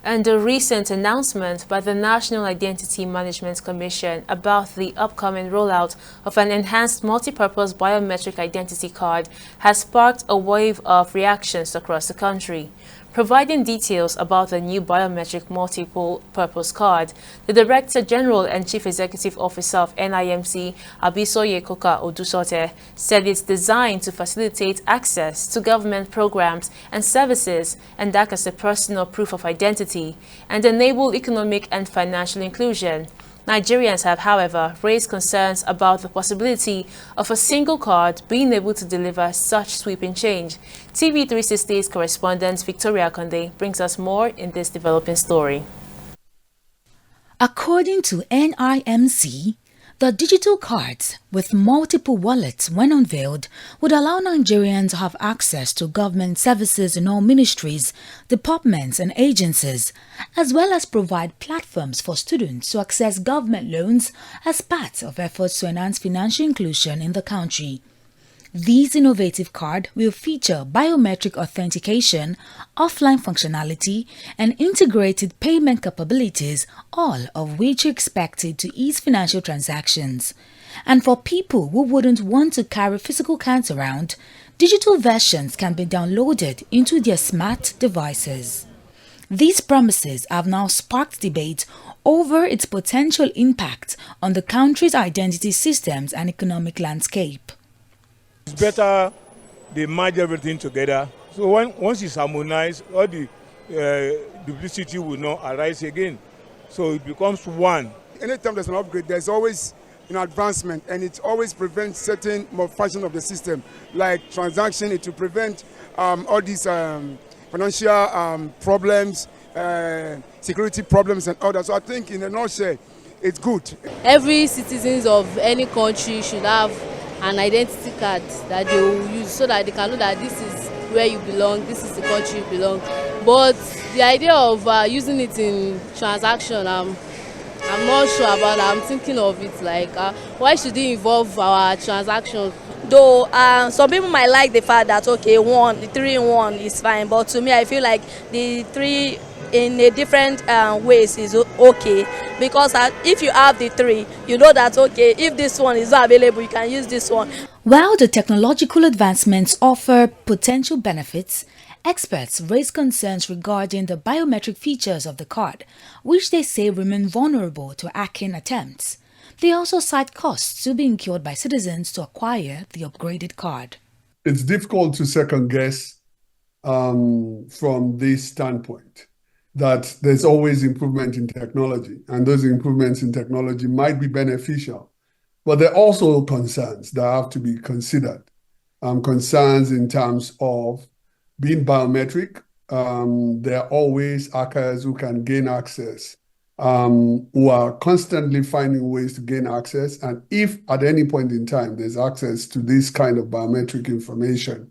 and a recent announcement by the National Identity Management Commission about the upcoming rollout of an enhanced multi-purpose biometric identity card has sparked a wave of reactions across the country. Providing details about the new biometric multiple-purpose card, the Director General and Chief Executive Officer of NIMC, Abisoye Koka Odusote, said it's designed to facilitate access to government programs and services and act as a personal proof of identity and enable economic and financial inclusion. Nigerians have, however, raised concerns about the possibility of a single card being able to deliver such sweeping change. TV360's correspondent Victoria Konde brings us more in this developing story. According to NIMC, the digital cards with multiple wallets, when unveiled, would allow Nigerians to have access to government services in all ministries, departments and agencies, as well as provide platforms for students to access government loans as part of efforts to enhance financial inclusion in the country. These innovative cards will feature biometric authentication, offline functionality, and integrated payment capabilities, all of which are expected to ease financial transactions. And for people who wouldn't want to carry physical cards around, digital versions can be downloaded into their smart devices. These promises have now sparked debate over its potential impact on the country's identity systems and economic landscape. It's better they merge everything together. So once it's harmonized, all the duplicity will not arise again. So it becomes one. Anytime there's an upgrade, there's always advancement, and it always prevents certain malfunction of the system, like transaction. It will prevent all these financial problems, security problems, and all that. So I think, in a nutshell, it's good. Every citizens of any country should have an identity card that they will use so that they can know that this is where you belong, this is the country you belong. But the idea of using it in transaction, I'm not sure about that. I'm thinking of it like, why should it involve our transactions? Though some people might like the fact that, okay, the 3-in-1 is fine, but to me, I feel like the 3 in a different ways is okay, because if you have the 3, you know that, okay, if this one is not available, you can use this one. While the technological advancements offer potential benefits, experts raise concerns regarding the biometric features of the card, which they say remain vulnerable to hacking attempts. They also cite costs to be incurred by citizens to acquire the upgraded card. It's difficult to second guess from this standpoint, that there's always improvement in technology, and those improvements in technology might be beneficial. But there are also concerns that have to be considered. Concerns in terms of being biometric. There are always hackers who can gain access, who are constantly finding ways to gain access. And if at any point in time there's access to this kind of biometric information,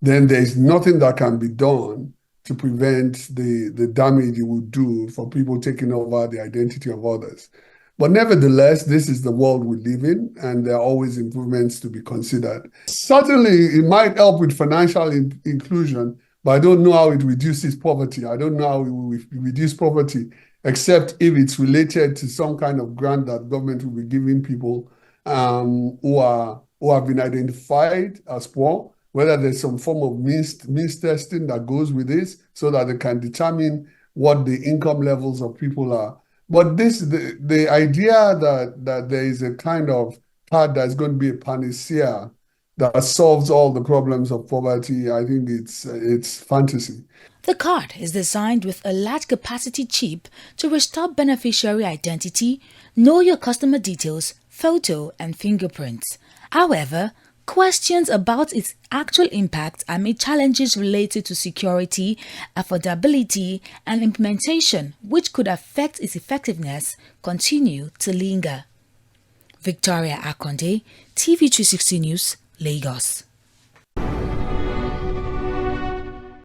then there's nothing that can be done to prevent the damage it would do for people taking over the identity of others. But nevertheless, this is the world we live in, and there are always improvements to be considered. Certainly, it might help with financial inclusion, but I don't know how it reduces poverty. I don't know how it will reduce poverty, except if it's related to some kind of grant that government will be giving people who have been identified as poor, whether there's some form of means testing that goes with this so that they can determine what the income levels of people are. But the idea that there is a kind of card that's going to be a panacea that solves all the problems of poverty, I think it's fantasy. The card is designed with a large capacity chip to restore beneficiary identity, know your customer details, photo and fingerprints. However, questions about its actual impact amid challenges related to security, affordability, and implementation, which could affect its effectiveness, continue to linger. Victoria Akonde, TV360 News, Lagos.